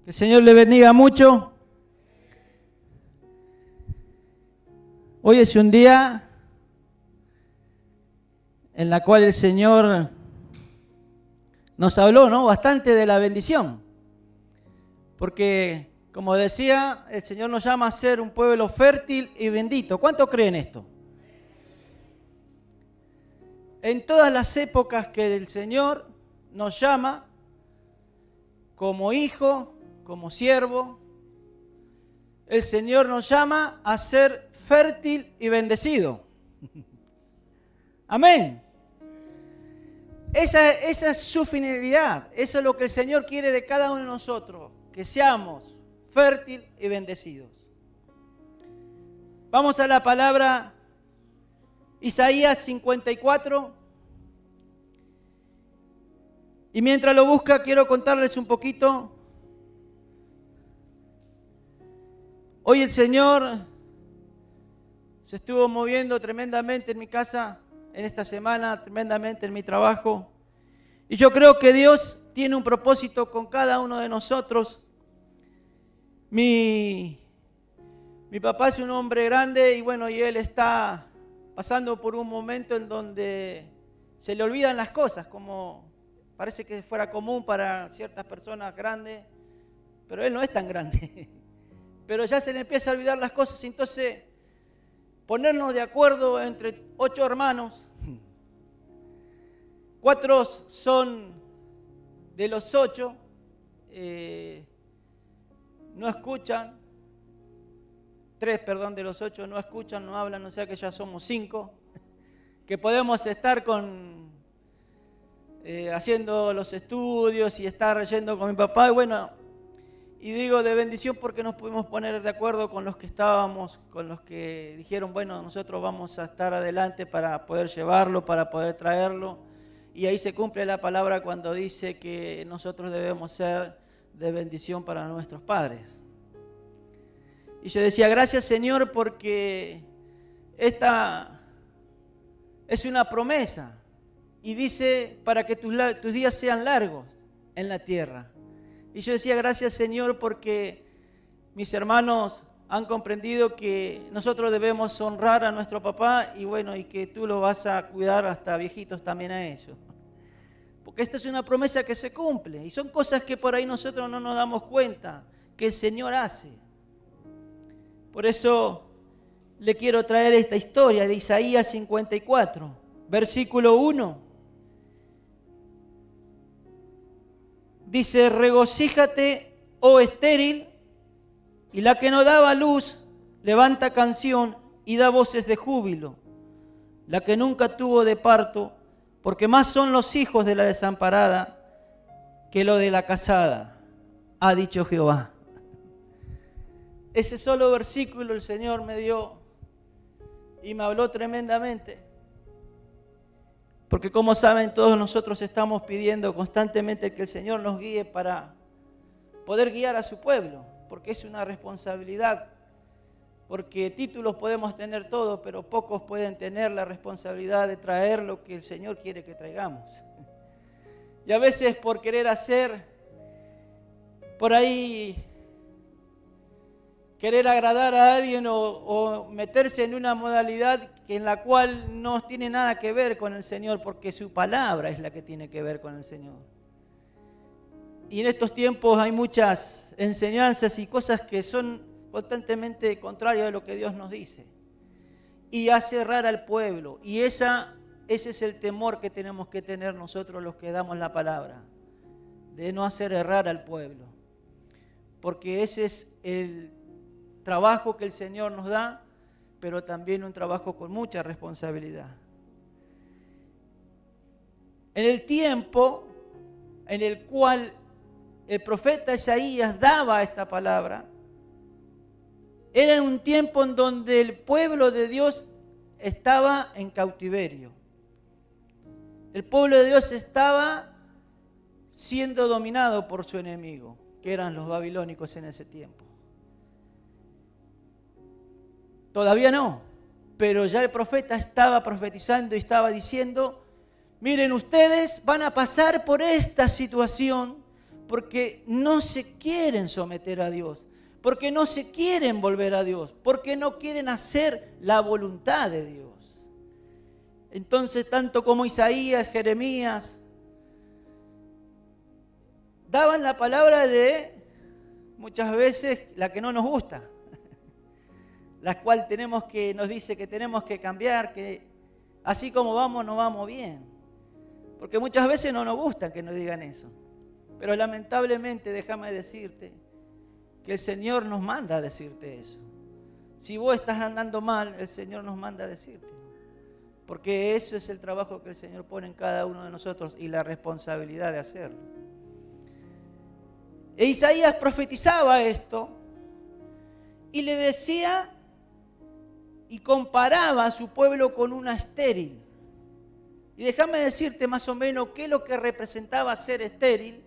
Que el Señor le bendiga mucho. Hoy es un día en la cual el Señor nos habló, ¿no? Bastante de la bendición. Porque, como decía, el Señor nos llama a ser un pueblo fértil y bendito. ¿Cuántos creen esto? En todas las épocas que el Señor nos llama, como hijo, como siervo, el Señor nos llama a ser fértil y bendecido. Amén. Esa es su finalidad. Eso es lo que el Señor quiere de cada uno de nosotros, que seamos fértil y bendecidos. Vamos a la palabra Isaías 54. Y mientras lo busca, quiero contarles un poquito. Hoy el Señor se estuvo moviendo tremendamente en mi casa, en esta semana, tremendamente en mi trabajo. Y yo creo que Dios tiene un propósito con cada uno de nosotros. Mi papá es un hombre grande y bueno, y él está pasando por un momento en donde se le olvidan las cosas, como parece que fuera común para ciertas personas grandes, pero él no es tan grande. Pero ya se le empieza a olvidar las cosas, entonces ponernos de acuerdo entre 8 hermanos, 4 son de los 8, no escuchan, 3, perdón, de los 8 no escuchan, no hablan, o sea que ya somos 5, que podemos estar haciendo los estudios y estar yendo con mi papá, y bueno, y digo de bendición porque nos pudimos poner de acuerdo con los que estábamos, con los que dijeron, bueno, nosotros vamos a estar adelante para poder llevarlo, para poder traerlo, y ahí se cumple la palabra cuando dice que nosotros debemos ser de bendición para nuestros padres. Y yo decía, gracias Señor, porque esta es una promesa, y dice, para que tus días sean largos en la tierra. Y yo decía, gracias Señor, porque mis hermanos han comprendido que nosotros debemos honrar a nuestro papá y bueno, y que tú lo vas a cuidar hasta viejitos también a ellos. Porque esta es una promesa que se cumple y son cosas que por ahí nosotros no nos damos cuenta que el Señor hace. Por eso le quiero traer esta historia de Isaías 54, versículo 1. Dice, regocíjate, oh estéril, y la que no daba luz, levanta canción y da voces de júbilo. La que nunca tuvo de parto, porque más son los hijos de la desamparada que lo de la casada, ha dicho Jehová. Ese solo versículo el Señor me dio y me habló tremendamente. Porque como saben, todos nosotros estamos pidiendo constantemente que el Señor nos guíe para poder guiar a su pueblo, porque es una responsabilidad, porque títulos podemos tener todos, pero pocos pueden tener la responsabilidad de traer lo que el Señor quiere que traigamos. Y a veces por querer hacer, por ahí, querer agradar a alguien o meterse en una modalidad en la cual no tiene nada que ver con el Señor, porque su palabra es la que tiene que ver con el Señor. Y en estos tiempos hay muchas enseñanzas y cosas que son constantemente contrarias a lo que Dios nos dice. Y hace errar al pueblo. Y ese es el temor que tenemos que tener nosotros los que damos la palabra, de no hacer errar al pueblo. Porque ese es el trabajo que el Señor nos da, pero también un trabajo con mucha responsabilidad. En el tiempo en el cual el profeta Isaías daba esta palabra, era un tiempo en donde el pueblo de Dios estaba en cautiverio. El pueblo de Dios estaba siendo dominado por su enemigo, que eran los babilónicos en ese tiempo. Todavía no, pero ya el profeta estaba profetizando y estaba diciendo, miren, ustedes van a pasar por esta situación porque no se quieren someter a Dios, porque no se quieren volver a Dios, porque no quieren hacer la voluntad de Dios. Entonces, tanto como Isaías, Jeremías, daban la palabra de, muchas veces, la que no nos gusta, la cual nos dice que tenemos que cambiar, que así como vamos, no vamos bien. Porque muchas veces no nos gusta que nos digan eso. Pero lamentablemente, déjame decirte, que el Señor nos manda a decirte eso. Si vos estás andando mal, el Señor nos manda a decirte. Porque eso es el trabajo que el Señor pone en cada uno de nosotros y la responsabilidad de hacerlo. E Isaías profetizaba esto y le decía y comparaba a su pueblo con una estéril. Y déjame decirte más o menos qué es lo que representaba ser estéril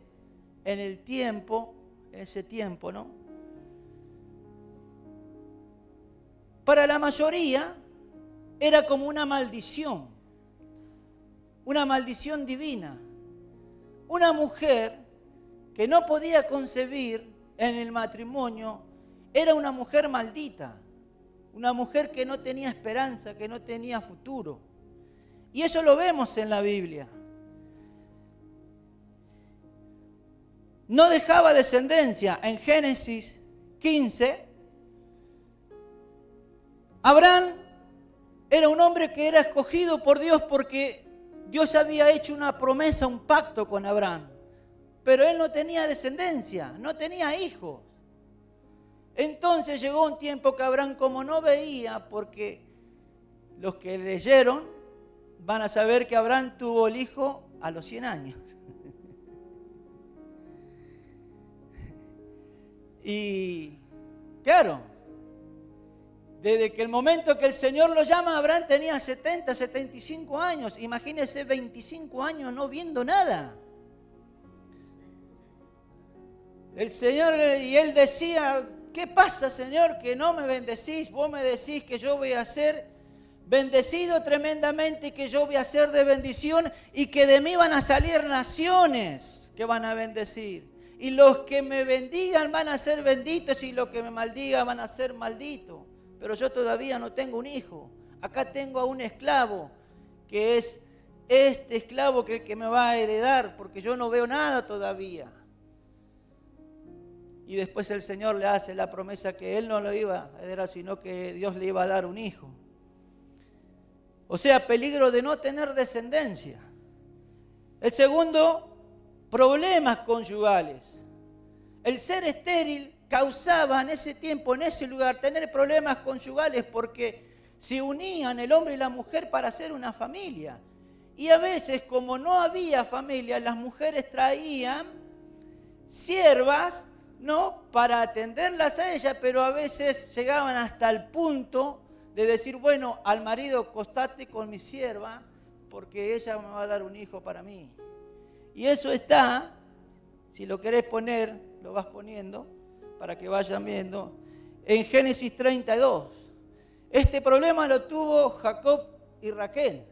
en el tiempo, en ese tiempo, ¿no? Para la mayoría era como una maldición divina. Una mujer que no podía concebir en el matrimonio era una mujer maldita, una mujer que no tenía esperanza, que no tenía futuro. Y eso lo vemos en la Biblia. No dejaba descendencia. En Génesis 15, Abraham era un hombre que era escogido por Dios porque Dios había hecho una promesa, un pacto con Abraham. Pero él no tenía descendencia, no tenía hijos. Entonces llegó un tiempo que Abraham, como no veía, porque los que leyeron van a saber que Abraham tuvo el hijo a los 100 años. Y claro, desde que el momento que el Señor lo llama, Abraham tenía 70, 75 años. Imagínese 25 años no viendo nada. El Señor, y él decía, ¿qué pasa, Señor, que no me bendecís? Vos me decís que yo voy a ser bendecido tremendamente y que yo voy a ser de bendición y que de mí van a salir naciones que van a bendecir. Y los que me bendigan van a ser benditos y los que me maldigan van a ser malditos. Pero yo todavía no tengo un hijo. Acá tengo a un esclavo, que es este esclavo que me va a heredar, porque yo no veo nada todavía. Y después el Señor le hace la promesa que él no lo iba a heredar, sino que Dios le iba a dar un hijo. O sea, peligro de no tener descendencia. El segundo, problemas conyugales. El ser estéril causaba en ese tiempo, en ese lugar, tener problemas conyugales porque se unían el hombre y la mujer para hacer una familia. Y a veces, como no había familia, las mujeres traían siervas, ¿no?, para atenderlas a ellas, pero a veces llegaban hasta el punto de decir, bueno, al marido, acostate con mi sierva, porque ella me va a dar un hijo para mí. Y eso está, si lo querés poner, lo vas poniendo, para que vayan viendo, en Génesis 32. Este problema lo tuvo Jacob y Raquel,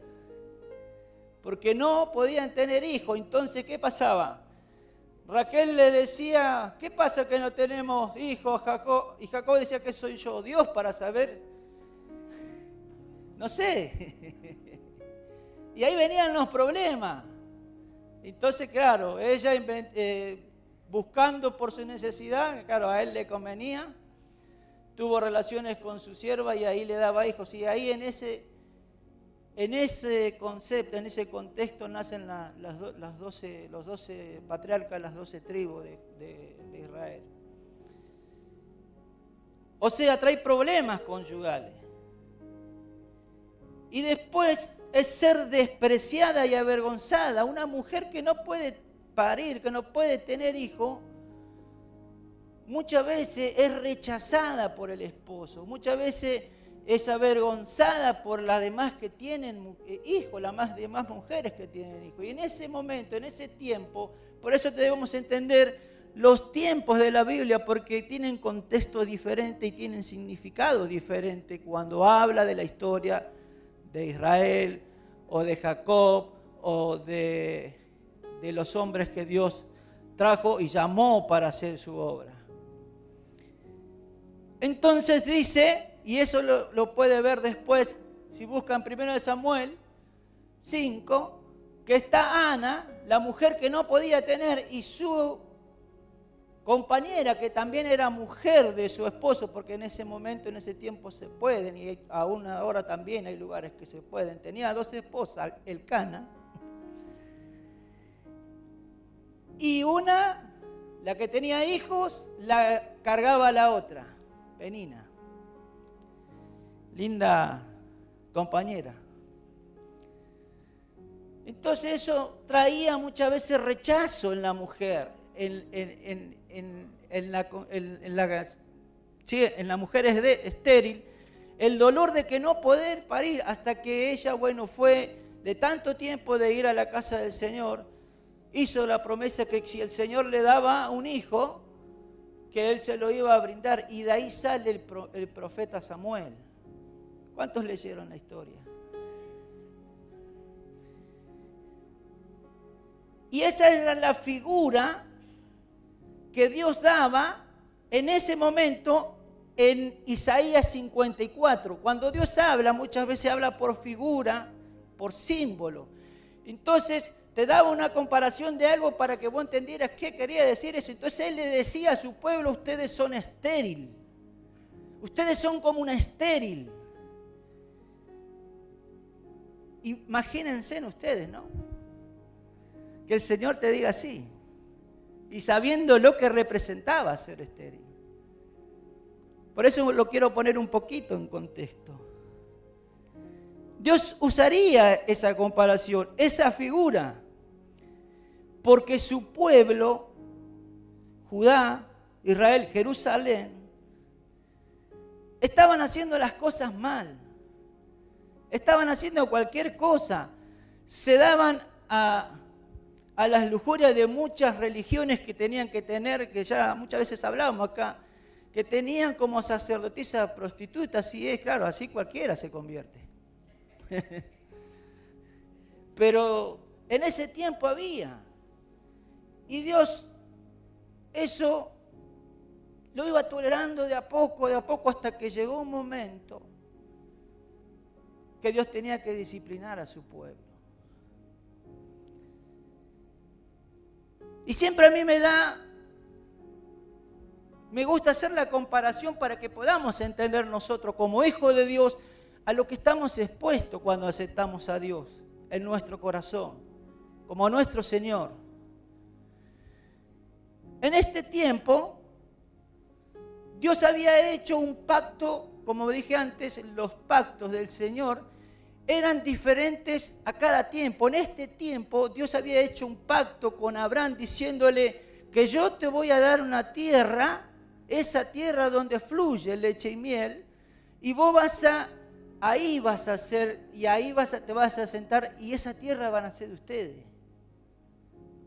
porque no podían tener hijos. Entonces, ¿qué pasaba? Raquel le decía, ¿qué pasa que no tenemos hijos, Jacob? Y Jacob decía, ¿qué soy yo, Dios, para saber? No sé. Y ahí venían los problemas. Entonces, claro, ella buscando por su necesidad, claro, a él le convenía, tuvo relaciones con su sierva y ahí le daba hijos. Y ahí en ese concepto, en ese contexto nacen los 12 patriarcas, las 12 tribus de Israel. O sea, trae problemas conyugales. Y después es ser despreciada y avergonzada. Una mujer que no puede parir, que no puede tener hijo, muchas veces es rechazada por el esposo. Muchas veces es avergonzada por las demás que tienen hijos, las demás mujeres que tienen hijos. Y en ese momento, en ese tiempo, por eso debemos entender los tiempos de la Biblia, porque tienen contexto diferente y tienen significado diferente cuando habla de la historia de Israel o de Jacob o de los hombres que Dios trajo y llamó para hacer su obra. Entonces dice, y eso lo puede ver después, si buscan 1 Samuel 5, que está Ana, la mujer que no podía tener, y su compañera, que también era mujer de su esposo, porque en ese momento, en ese tiempo se pueden, y aún ahora también hay lugares que se pueden. Tenía 2 esposas, Elcana, y una, la que tenía hijos, la cargaba a la otra, Penina. Linda compañera. Entonces eso traía muchas veces rechazo en la mujer, en la mujer estéril, el dolor de que no poder parir, hasta que ella, fue de tanto tiempo de ir a la casa del Señor, hizo la promesa que si el Señor le daba un hijo, que Él se lo iba a brindar, y de ahí sale el profeta Samuel. ¿Cuántos leyeron la historia? Y esa era la figura que Dios daba en ese momento en Isaías 54. Cuando Dios habla, muchas veces habla por figura, por símbolo. Entonces te daba una comparación de algo para que vos entendieras qué quería decir eso. Entonces Él le decía a su pueblo, ustedes son estéril. Ustedes son como una estéril. Imagínense en ustedes, ¿no? Que el Señor te diga así, y sabiendo lo que representaba ser estéril. Por eso lo quiero poner un poquito en contexto. Dios usaría esa comparación, esa figura, porque su pueblo, Judá, Israel, Jerusalén, estaban haciendo las cosas mal. Estaban haciendo cualquier cosa. Se daban a las lujurias de muchas religiones que tenían que tener, que ya muchas veces hablábamos acá, que tenían como sacerdotisa prostitutas, y claro, así cualquiera se convierte. Pero en ese tiempo había. Y Dios eso lo iba tolerando de a poco, hasta que llegó un momento que Dios tenía que disciplinar a su pueblo. Y siempre a mí me gusta hacer la comparación para que podamos entender nosotros como hijos de Dios a lo que estamos expuestos cuando aceptamos a Dios en nuestro corazón, como nuestro Señor. En este tiempo, Dios había hecho un pacto, como dije antes, los pactos del Señor eran diferentes a cada tiempo. En este tiempo Dios había hecho un pacto con Abraham diciéndole que yo te voy a dar una tierra, esa tierra donde fluye leche y miel, y vos ahí vas a hacer, y ahí te vas a sentar, y esa tierra van a ser de ustedes,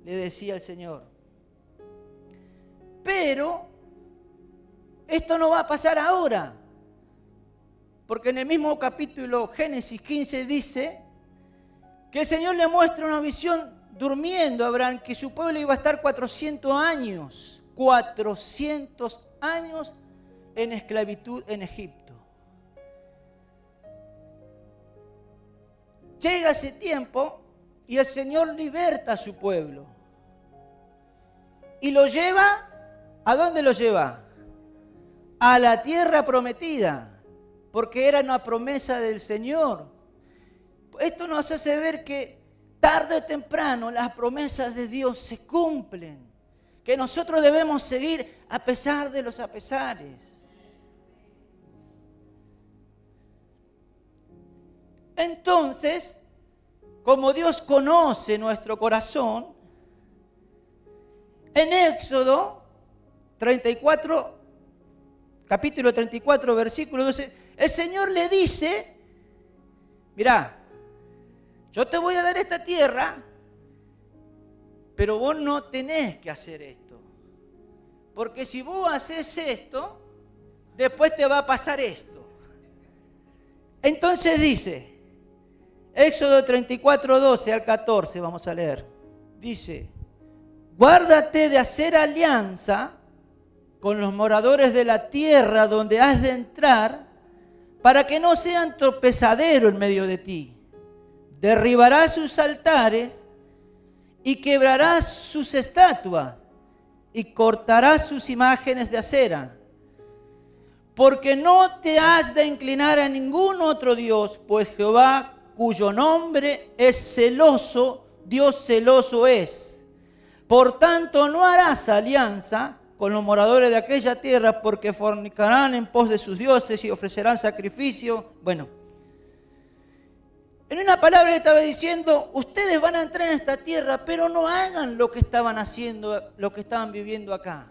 le decía el Señor. Pero esto no va a pasar ahora. Porque en el mismo capítulo Génesis 15 dice que el Señor le muestra una visión durmiendo a Abraham, que su pueblo iba a estar 400 años en esclavitud en Egipto. Llega ese tiempo y el Señor liberta a su pueblo. Y lo lleva, ¿a dónde lo lleva? A la tierra prometida. Porque era una promesa del Señor. Esto nos hace ver que tarde o temprano las promesas de Dios se cumplen. Que nosotros debemos seguir a pesar de los apesares. Entonces, como Dios conoce nuestro corazón, en Éxodo 34, capítulo 34, versículo 12, el Señor le dice, mirá, yo te voy a dar esta tierra, pero vos no tenés que hacer esto. Porque si vos haces esto, después te va a pasar esto. Entonces dice, Éxodo 34, 12 al 14, vamos a leer. Dice, guárdate de hacer alianza con los moradores de la tierra donde has de entrar, para que no sean tropezadero en medio de ti. Derribarás sus altares y quebrarás sus estatuas y cortarás sus imágenes de acera. Porque no te has de inclinar a ningún otro Dios, pues Jehová, cuyo nombre es celoso, Dios celoso es. Por tanto, no harás alianza con los moradores de aquella tierra, porque fornicarán en pos de sus dioses y ofrecerán sacrificio. Bueno, en una palabra le estaba diciendo, ustedes van a entrar en esta tierra, pero no hagan lo que estaban haciendo, lo que estaban viviendo acá.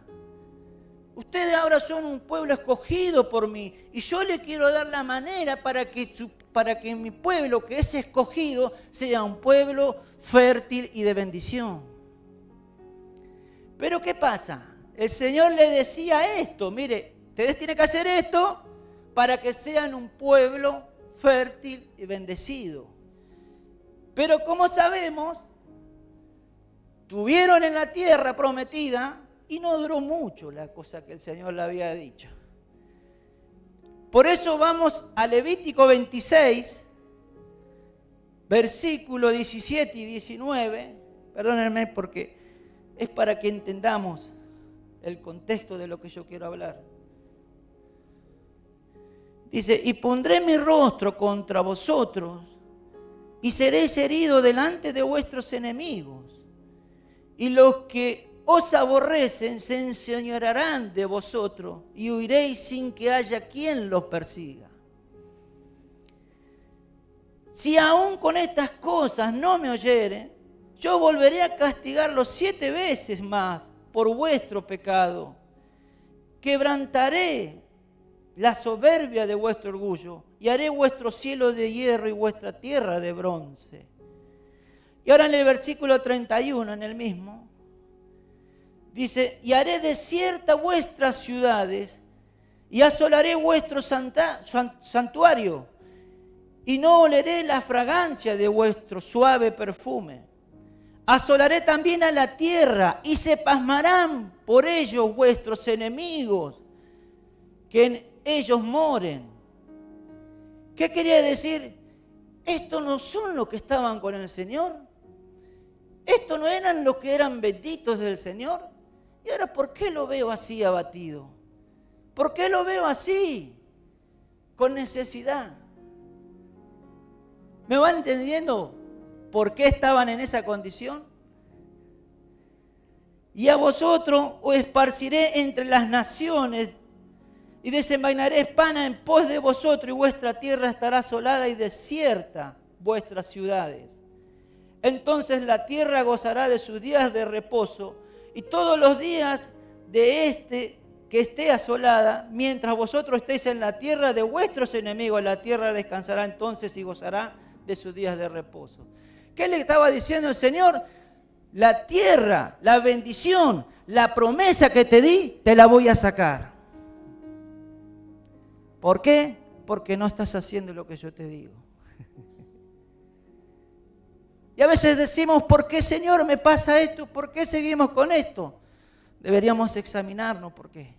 Ustedes ahora son un pueblo escogido por mí, y yo le quiero dar la manera para que mi pueblo, que es escogido, sea un pueblo fértil y de bendición. Pero ¿qué pasa? El Señor le decía esto, mire, ustedes tienen que hacer esto para que sean un pueblo fértil y bendecido. Pero como sabemos, estuvieron en la tierra prometida y no duró mucho la cosa que el Señor le había dicho. Por eso vamos a Levítico 26, versículo 17 y 19. Perdónenme porque es para que entendamos el contexto de lo que yo quiero hablar. Dice, y pondré mi rostro contra vosotros y seréis heridos delante de vuestros enemigos. Y los que os aborrecen se enseñorearán de vosotros y huiréis sin que haya quien los persiga. Si aún con estas cosas no me oyeren, yo volveré a castigarlos 7 veces más por vuestro pecado. Quebrantaré la soberbia de vuestro orgullo y haré vuestro cielo de hierro y vuestra tierra de bronce. Y ahora en el versículo 31, en el mismo, dice, y haré desiertas vuestras ciudades y asolaré vuestro santuario y no oleré la fragancia de vuestro suave perfume. Asolaré también a la tierra y se pasmarán por ellos vuestros enemigos, que en ellos moren. ¿Qué quería decir? Estos no son los que estaban con el Señor. Estos no eran los que eran benditos del Señor. Y ahora, ¿por qué lo veo así abatido? ¿Por qué lo veo así? Con necesidad. ¿Me van entendiendo por qué estaban en esa condición? Y a vosotros os esparciré entre las naciones y desenvainaré espana en pos de vosotros, y vuestra tierra estará asolada y desierta vuestras ciudades. Entonces la tierra gozará de sus días de reposo, y todos los días de que esté asolada, mientras vosotros estéis en la tierra de vuestros enemigos, la tierra descansará entonces y gozará de sus días de reposo. ¿Qué le estaba diciendo el Señor? La tierra, la bendición, la promesa que te di, te la voy a sacar. ¿Por qué? Porque no estás haciendo lo que yo te digo. Y a veces decimos, ¿por qué, Señor, me pasa esto? ¿Por qué seguimos con esto? Deberíamos examinarnos por qué.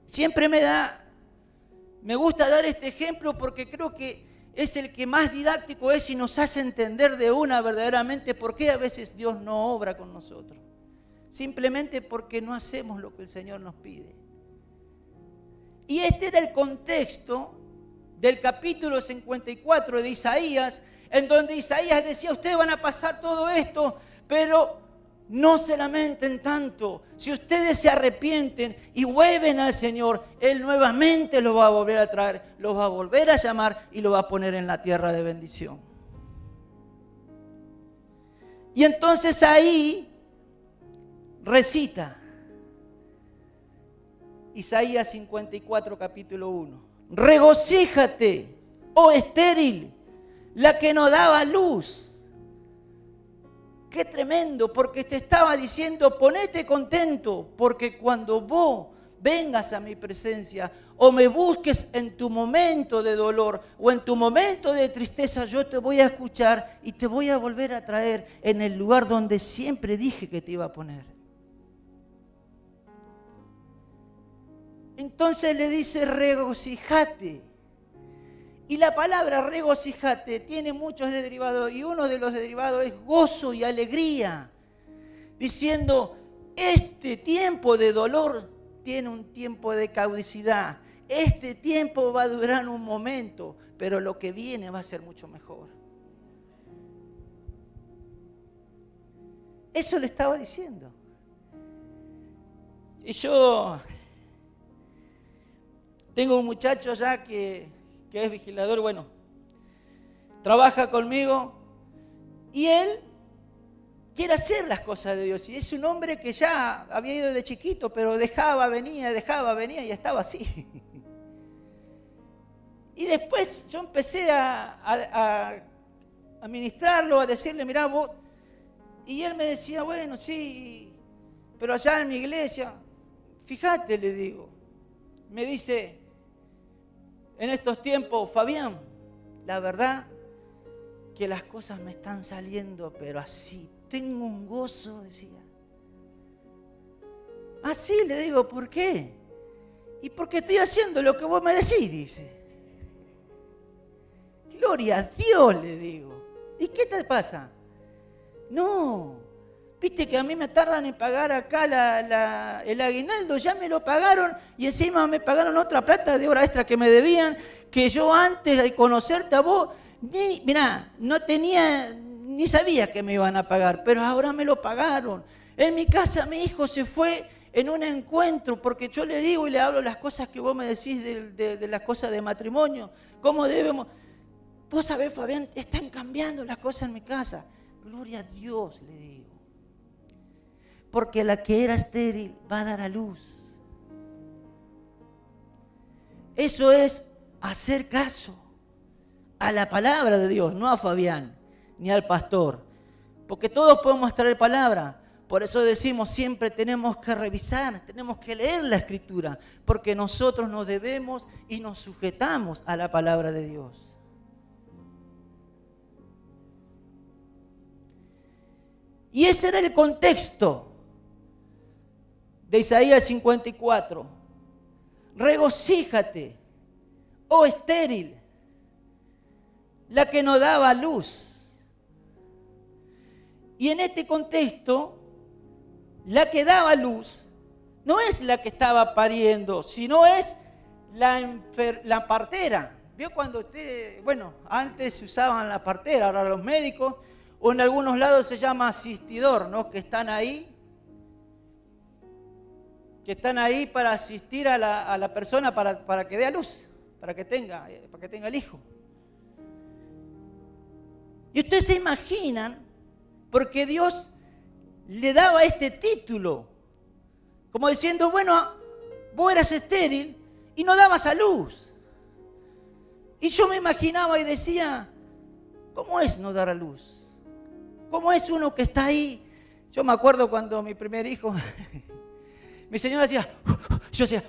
Siempre me gusta dar este ejemplo porque creo que es el que más didáctico es y nos hace entender de una verdaderamente por qué a veces Dios no obra con nosotros. Simplemente porque no hacemos lo que el Señor nos pide. Y este era el contexto del capítulo 54 de Isaías, en donde Isaías decía, ustedes van a pasar todo esto, pero no se lamenten tanto. Si ustedes se arrepienten y vuelven al Señor, Él nuevamente los va a volver a traer, los va a volver a llamar y los va a poner en la tierra de bendición. Y entonces ahí recita Isaías 54, capítulo 1. Regocíjate, oh estéril, la que no daba luz. Qué tremendo, porque te estaba diciendo, ponete contento, porque cuando vos vengas a mi presencia o me busques en tu momento de dolor o en tu momento de tristeza, yo te voy a escuchar y te voy a volver a traer en el lugar donde siempre dije que te iba a poner. Entonces le dice, regocijate. Y la palabra regocijate tiene muchos derivados y uno de los derivados es gozo y alegría, diciendo, este tiempo de dolor tiene un tiempo de caducidad. Este tiempo va a durar un momento, pero lo que viene va a ser mucho mejor. Eso le estaba diciendo. Y yo tengo un muchacho allá que es vigilador, bueno, trabaja conmigo y él quiere hacer las cosas de Dios. Y es un hombre que ya había ido de chiquito, pero dejaba, venía y estaba así. Y después yo empecé a ministrarlo, a decirle, mirá vos. Y él me decía, bueno, sí, pero allá en mi iglesia, fíjate, le digo, me dice, en estos tiempos, Fabián, la verdad que las cosas me están saliendo, pero así, tengo un gozo, decía. Así le digo, ¿por qué? Y porque estoy haciendo lo que vos me decís, dice. Gloria a Dios, le digo. ¿Y qué te pasa? No, viste que a mí me tardan en pagar acá el aguinaldo, ya me lo pagaron y encima me pagaron otra plata de hora extra que me debían, que yo antes de conocerte a vos, no tenía, ni sabía que me iban a pagar, pero ahora me lo pagaron. En mi casa mi hijo se fue en un encuentro, porque yo le digo y le hablo las cosas que vos me decís de las cosas de matrimonio, cómo debemos. Vos sabés, Fabián, están cambiando las cosas en mi casa. Gloria a Dios, le digo. Porque la que era estéril va a dar a luz. Eso es hacer caso a la palabra de Dios, no a Fabián ni al pastor. Porque todos podemos traer palabra. Por eso decimos, siempre tenemos que revisar, tenemos que leer la Escritura. Porque nosotros nos debemos y nos sujetamos a la palabra de Dios. Y ese era el contexto de Isaías 54. Regocíjate, oh estéril, la que no daba luz. Y en este contexto, la que daba luz no es la que estaba pariendo, sino es la partera. ¿Vio cuando usted, antes se usaban la partera, ahora los médicos, o en algunos lados se llama asistidor, ¿no? Que están ahí para asistir a la persona para que dé a luz, para que tenga el hijo. Y ustedes se imaginan, porque Dios le daba este título, como diciendo, vos eras estéril y no dabas a luz. Y yo me imaginaba y decía, ¿cómo es no dar a luz? ¿Cómo es uno que está ahí? Yo me acuerdo cuando mi primer hijo, mi señora hacía, yo hacía,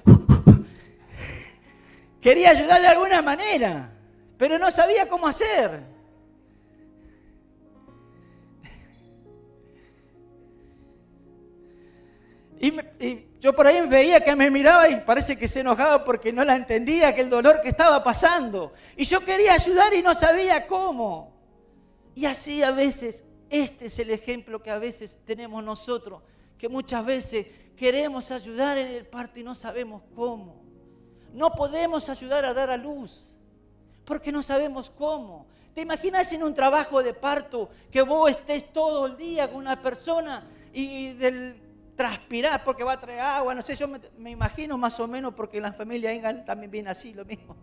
quería ayudar de alguna manera, pero no sabía cómo hacer. Y yo por ahí veía que me miraba y parece que se enojaba porque no la entendía, que el dolor que estaba pasando. Y yo quería ayudar y no sabía cómo. Y así a veces, este es el ejemplo que a veces tenemos nosotros, que muchas veces queremos ayudar en el parto y no sabemos cómo. No podemos ayudar a dar a luz, porque no sabemos cómo. ¿Te imaginas en un trabajo de parto que vos estés todo el día con una persona y del transpirar porque va a traer agua? No sé, yo me imagino más o menos porque en la familia Engal también viene así, lo mismo.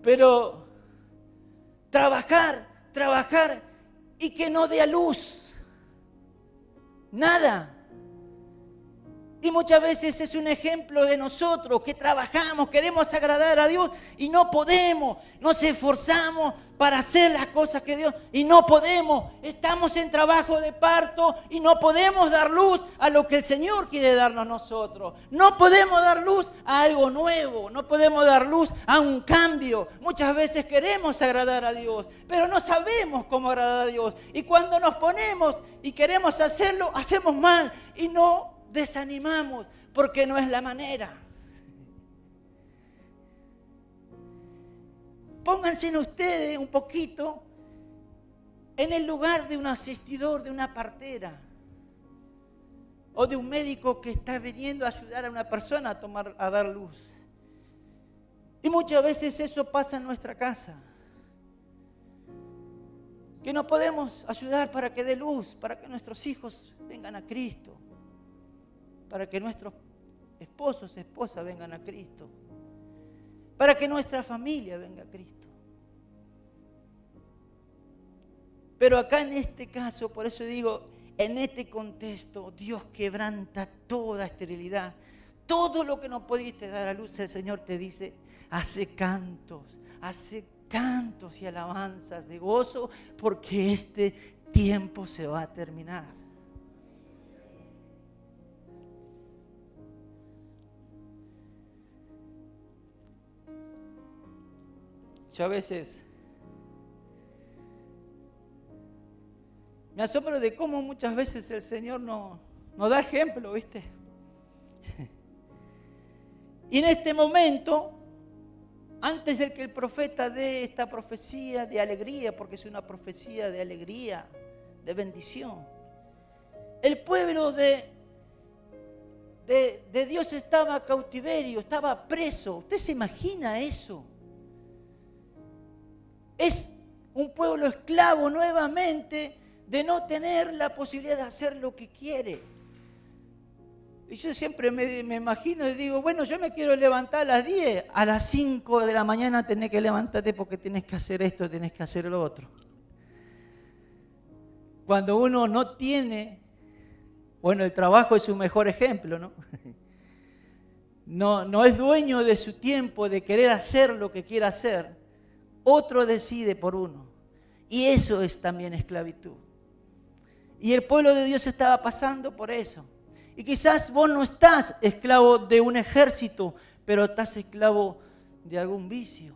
Pero trabajar y que no dé a luz nada. Y muchas veces es un ejemplo de nosotros que trabajamos, queremos agradar a Dios y no podemos. Nos esforzamos para hacer las cosas que Dios y no podemos. Estamos en trabajo de parto y no podemos dar luz a lo que el Señor quiere darnos nosotros. No podemos dar luz a algo nuevo, no podemos dar luz a un cambio. Muchas veces queremos agradar a Dios, pero no sabemos cómo agradar a Dios. Y cuando nos ponemos y queremos hacerlo, hacemos mal y no desanimamos porque no es la manera. Pónganse en ustedes un poquito en el lugar de un asistidor, de una partera o de un médico que está viniendo a ayudar a una persona a dar luz. Y muchas veces eso pasa en nuestra casa, que no podemos ayudar para que dé luz, para que nuestros hijos vengan a Cristo, para que nuestros esposos, esposas vengan a Cristo, para que nuestra familia venga a Cristo. Pero acá en este caso, por eso digo, en este contexto, Dios quebranta toda esterilidad. Todo lo que no pudiste dar a luz, el Señor te dice, hace cantos y alabanzas de gozo, porque este tiempo se va a terminar. Yo a veces me asombro de cómo muchas veces el Señor nos da ejemplo, ¿viste? Y en este momento, antes de que el profeta dé esta profecía de alegría, porque es una profecía de alegría, de bendición, el pueblo de Dios estaba cautiverio, estaba preso. ¿Usted se imagina eso? Es un pueblo esclavo nuevamente de no tener la posibilidad de hacer lo que quiere. Y yo siempre me imagino y digo, bueno, yo me quiero levantar a las 10, a las 5 de la mañana tenés que levantarte porque tenés que hacer esto, tenés que hacer lo otro. Cuando uno no tiene, bueno, el trabajo es su mejor ejemplo, ¿no? No es dueño de su tiempo, de querer hacer lo que quiera hacer. Otro decide por uno. Y eso es también esclavitud. Y el pueblo de Dios estaba pasando por eso. Y quizás vos no estás esclavo de un ejército, pero estás esclavo de algún vicio.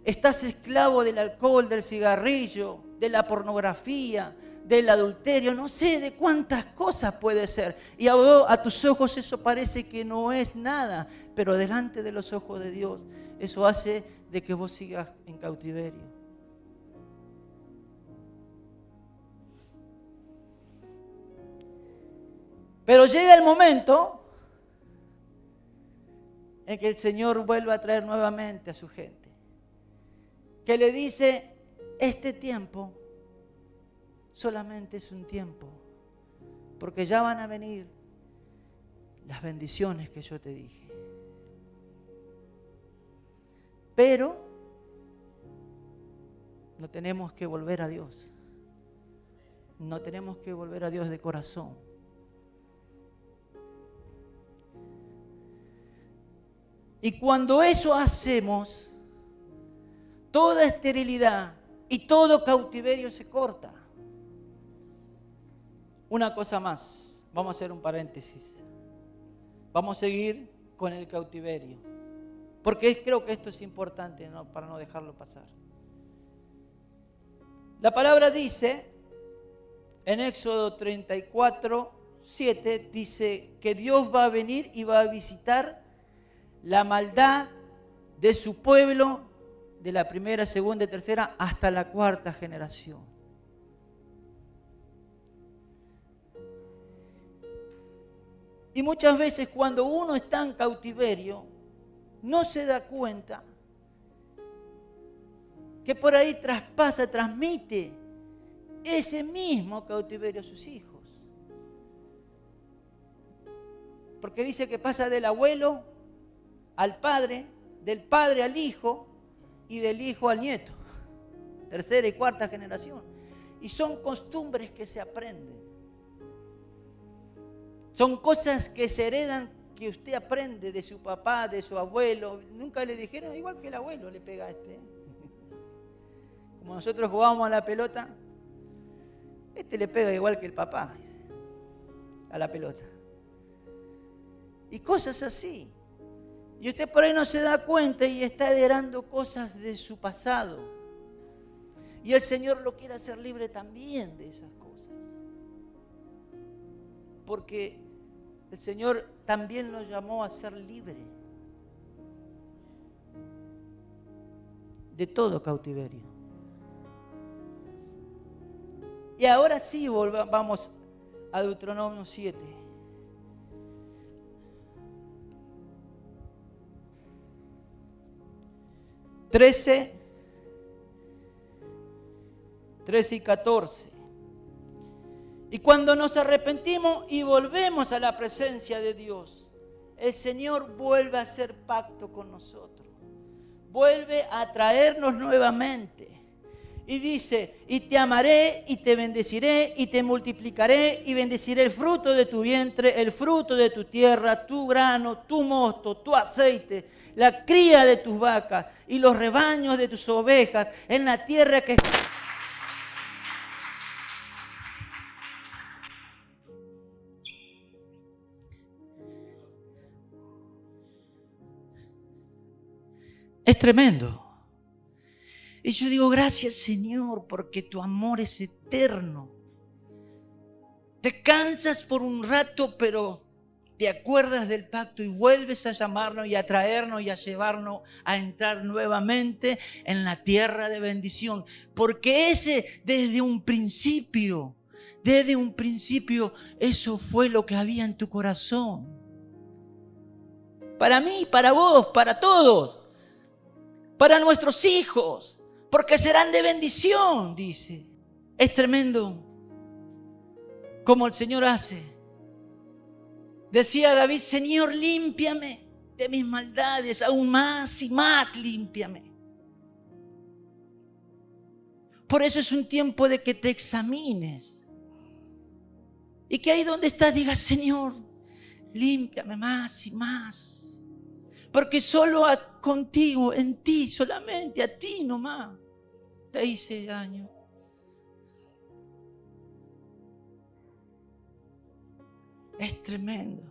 Estás esclavo del alcohol, del cigarrillo, de la pornografía, del adulterio, no sé de cuántas cosas puede ser. Y a tus ojos eso parece que no es nada, pero delante de los ojos de Dios, eso hace de que vos sigas en cautiverio. Pero llega el momento en que el Señor vuelve a traer nuevamente a su gente, que le dice, este tiempo solamente es un tiempo, porque ya van a venir las bendiciones que yo te dije. Pero no tenemos que volver a Dios. No tenemos que volver a Dios de corazón. Y cuando eso hacemos, toda esterilidad y todo cautiverio se corta. Una cosa más, vamos a hacer un paréntesis. Vamos a seguir con el cautiverio, porque creo que esto es importante, ¿no? Para no dejarlo pasar. La palabra dice, en Éxodo 34:7, dice que Dios va a venir y va a visitar la maldad de su pueblo, de la primera, segunda y tercera, hasta la cuarta generación. Y muchas veces cuando uno está en cautiverio, no se da cuenta que por ahí transmite ese mismo cautiverio a sus hijos. Porque dice que pasa del abuelo al padre, del padre al hijo y del hijo al nieto. Tercera y cuarta generación. Y son costumbres que se aprenden. Son cosas que se heredan, que usted aprende de su papá, de su abuelo. Nunca le dijeron, igual que el abuelo le pega a este. Como nosotros jugábamos a la pelota, este le pega igual que el papá a la pelota. Y cosas así. Y usted por ahí no se da cuenta y está heredando cosas de su pasado. Y el Señor lo quiere hacer libre también de esas cosas. Porque el Señor también lo llamó a ser libre de todo cautiverio. Y ahora sí vamos a Deuteronomio 7. Trece y 14. Y cuando nos arrepentimos y volvemos a la presencia de Dios, el Señor vuelve a hacer pacto con nosotros. Vuelve a traernos nuevamente. Y dice, y te amaré, y te bendeciré, y te multiplicaré, y bendeciré el fruto de tu vientre, el fruto de tu tierra, tu grano, tu mosto, tu aceite, la cría de tus vacas, y los rebaños de tus ovejas, en la tierra que... Es tremendo. Y yo digo, gracias Señor, porque tu amor es eterno. Te cansas por un rato, pero te acuerdas del pacto y vuelves a llamarnos y a traernos y a llevarnos a entrar nuevamente en la tierra de bendición. Porque ese, desde un principio, eso fue lo que había en tu corazón. Para mí, para vos, para todos, para nuestros hijos. Porque serán de bendición, dice. Es tremendo como el Señor hace. Decía David, Señor, límpiame de mis maldades, aún más y más límpiame. Por eso es un tiempo de que te examines. Y que ahí donde estás digas, Señor, límpiame más y más. Porque solo contigo, en ti, solamente a ti nomás, te hice daño. Es tremendo.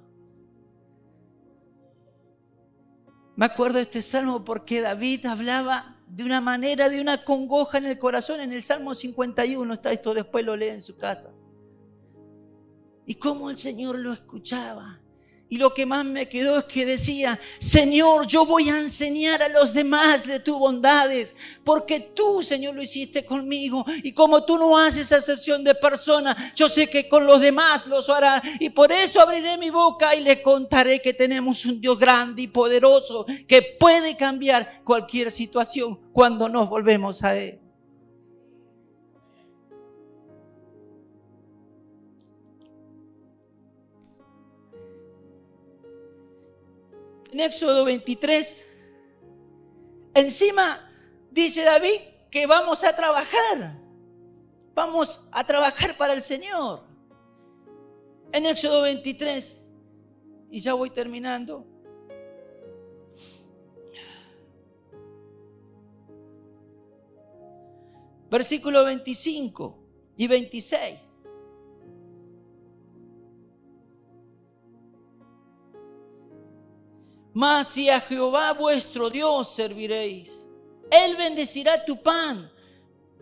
Me acuerdo de este salmo porque David hablaba de una manera, de una congoja en el corazón. En el Salmo 51 está esto, después lo lee en su casa. Y cómo el Señor lo escuchaba. Y lo que más me quedó es que decía, Señor, yo voy a enseñar a los demás de tus bondades, porque tú, Señor, lo hiciste conmigo. Y como tú no haces acepción de personas, yo sé que con los demás los harás. Y por eso abriré mi boca y le contaré que tenemos un Dios grande y poderoso que puede cambiar cualquier situación cuando nos volvemos a Él. En Éxodo 23, encima dice David que vamos a trabajar para el Señor. En Éxodo 23, y ya voy terminando. Versículo 25 y 26. Mas si a Jehová vuestro Dios serviréis, Él bendecirá tu pan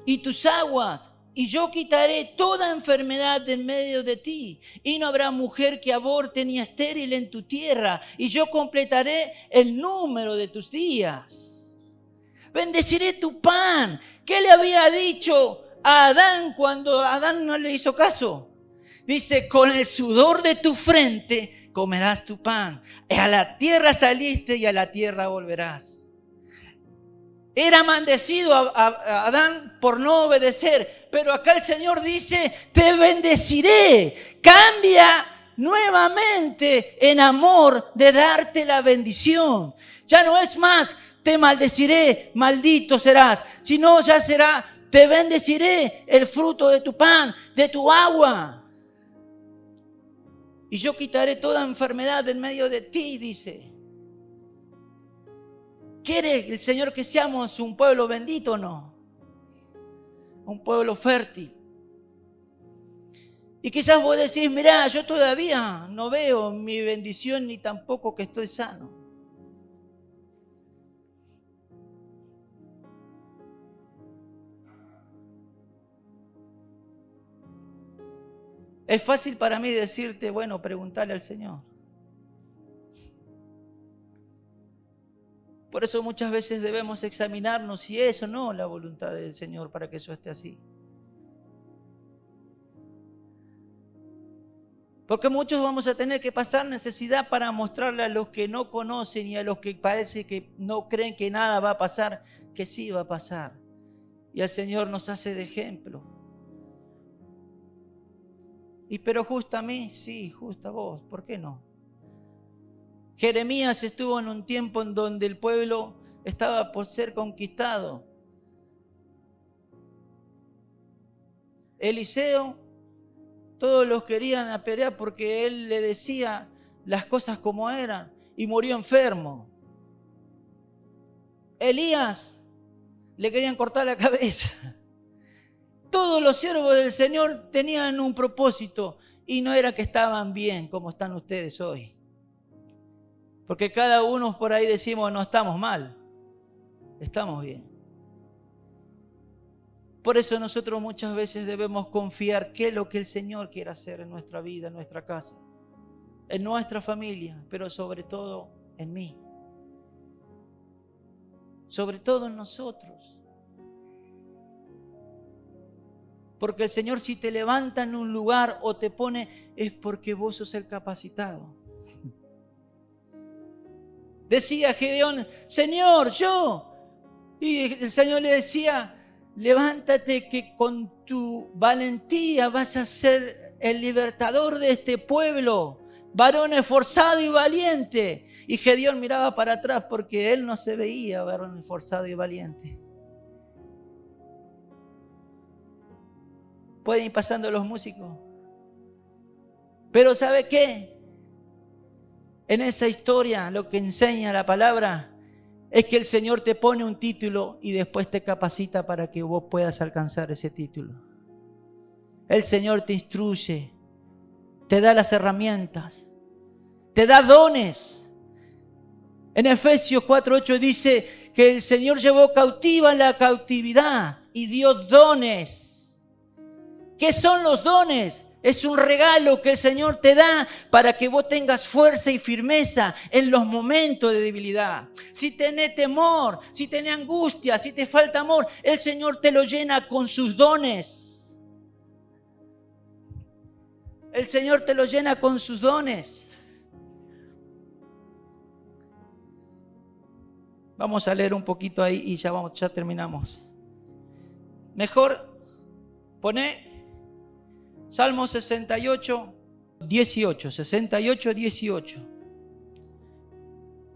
y tus aguas, y yo quitaré toda enfermedad de en medio de ti, y no habrá mujer que aborte ni estéril en tu tierra, y yo completaré el número de tus días. Bendeciré tu pan. ¿Qué le había dicho a Adán cuando Adán no le hizo caso? Dice, con el sudor de tu frente comerás tu pan. A la tierra saliste y a la tierra volverás. Era maldecido a Adán por no obedecer, pero acá el Señor dice, te bendeciré. Cambia nuevamente en amor de darte la bendición. Ya no es más, te maldeciré, maldito serás, sino ya será, te bendeciré el fruto de tu pan, de tu agua. Y yo quitaré toda enfermedad en medio de ti, dice. ¿Quiere el Señor que seamos un pueblo bendito o no? Un pueblo fértil. Y quizás vos decís, mirá, yo todavía no veo mi bendición ni tampoco que estoy sano. Es fácil para mí decirte, bueno, preguntarle al Señor. Por eso muchas veces debemos examinarnos si es o no la voluntad del Señor para que eso esté así. Porque muchos vamos a tener que pasar necesidad para mostrarle a los que no conocen y a los que parece que no creen que nada va a pasar, que sí va a pasar. Y el Señor nos hace de ejemplo. Y pero justo a mí, sí, justo a vos, ¿por qué no? Jeremías estuvo en un tiempo en donde el pueblo estaba por ser conquistado. Eliseo, todos los querían apedrear porque él le decía las cosas como eran y murió enfermo. Elías, le querían cortar la cabeza. Todos los siervos del Señor tenían un propósito y no era que estaban bien como están ustedes hoy. Porque cada uno por ahí decimos no estamos mal, estamos bien. Por eso nosotros muchas veces debemos confiar qué es lo que el Señor quiere hacer en nuestra vida, en nuestra casa, en nuestra familia, pero sobre todo en mí. Sobre todo en nosotros. Porque el Señor si te levanta en un lugar o te pone es porque vos sos el capacitado. Decía Gedeón, Señor, yo. Y el Señor le decía, levántate que con tu valentía vas a ser el libertador de este pueblo, varón esforzado y valiente. Y Gedeón miraba para atrás porque él no se veía varón esforzado y valiente. Pueden ir pasando los músicos. Pero ¿sabe qué? En esa historia lo que enseña la palabra es que el Señor te pone un título y después te capacita para que vos puedas alcanzar ese título. El Señor te instruye, te da las herramientas, te da dones. En Efesios 4:8 dice que el Señor llevó cautiva la cautividad y dio dones. ¿Qué son los dones? Es un regalo que el Señor te da para que vos tengas fuerza y firmeza en los momentos de debilidad. Si tenés temor, si tenés angustia, si te falta amor, el Señor te lo llena con sus dones. El Señor te lo llena con sus dones. Vamos a leer un poquito ahí y ya terminamos. Mejor poné Salmo 68, 18.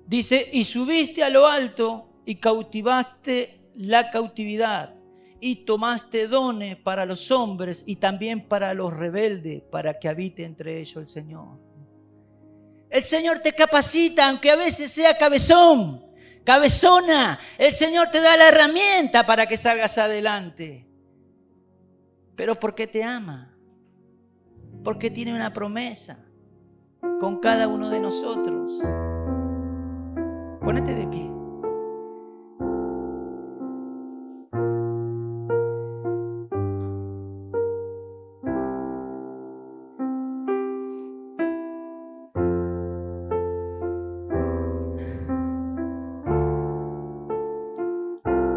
Dice, y subiste a lo alto y cautivaste la cautividad y tomaste dones para los hombres y también para los rebeldes, para que habite entre ellos el Señor. El Señor te capacita, aunque a veces sea cabezón, cabezona. El Señor te da la herramienta para que salgas adelante. Pero porque te ama. Porque tiene una promesa con cada uno de nosotros. Ponete de pie.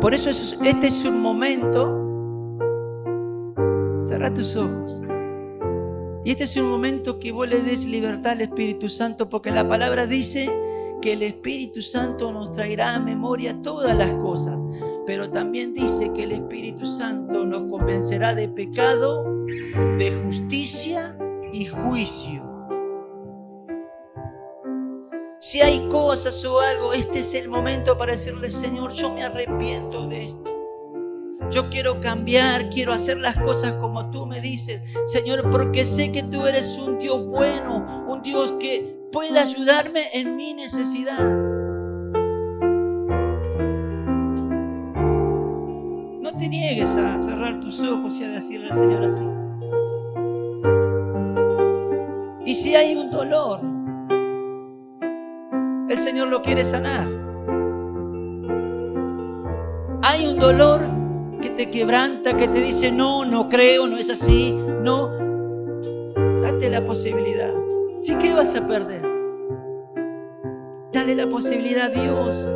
Por eso este es un momento. Cerrá tus ojos. Y este es un momento que vos le des libertad al Espíritu Santo, porque la palabra dice que el Espíritu Santo nos traerá a memoria todas las cosas, pero también dice que el Espíritu Santo nos convencerá de pecado, de justicia y juicio. Si hay cosas o algo, este es el momento para decirle, Señor, yo me arrepiento de esto. Yo quiero cambiar, quiero hacer las cosas como tú me dices, Señor, porque sé que tú eres un Dios bueno, un Dios que puede ayudarme en mi necesidad. No te niegues a cerrar tus ojos y a decirle al Señor así. Y si hay un dolor, el Señor lo quiere sanar. Hay un dolor que te quebranta, que te dice, no, no creo, no es así, no. Date la posibilidad. ¿Sí qué vas a perder? Dale la posibilidad a Dios.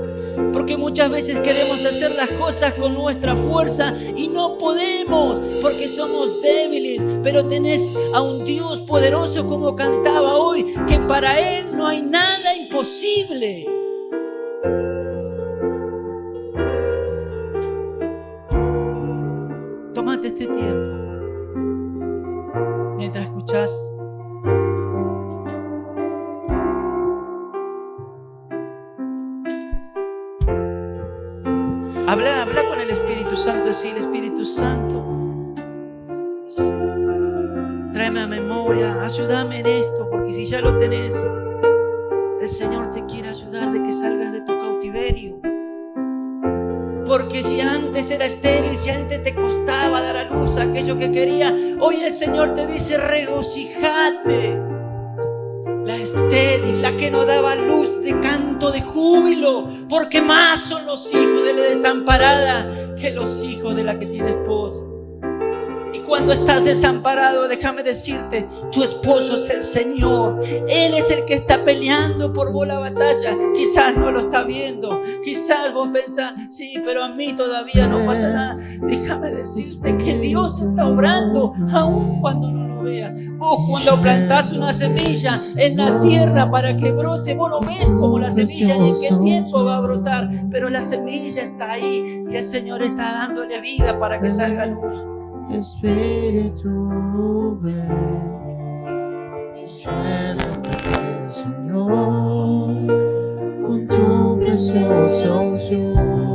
Porque muchas veces queremos hacer las cosas con nuestra fuerza y no podemos, porque somos débiles. Pero tenés a un Dios poderoso, como cantaba hoy, que para Él no hay nada imposible. Tómate este tiempo mientras escuchás. Habla con el Espíritu Santo, decirle, Espíritu Santo, tráeme a memoria, ayúdame en esto, porque si ya lo tenés, el Señor te quiere ayudar de que salgas de tu cautiverio. Porque si antes era estéril, si antes te costaba dar a luz aquello que quería, hoy el Señor te dice, regocijate. La estéril, la que no daba luz, de canto de júbilo, porque más son los hijos de la desamparada que los hijos de la que tiene esposo. Y cuando estás desamparado, déjame decirte, tu esposo es el Señor. Él es el que está peleando por vos la batalla. Quizás no lo está viendo, quizás vos pensás, sí, pero a mí todavía no pasa nada. Déjame decirte que Dios está obrando aun cuando no lo veas. Vos cuando plantás una semilla en la tierra para que brote, vos no ves como la semilla ni en qué tiempo va a brotar, pero la semilla está ahí y el Señor está dándole vida para que salga luz. Espíritu, ven y lléname, Señor, con tu preciosa unción.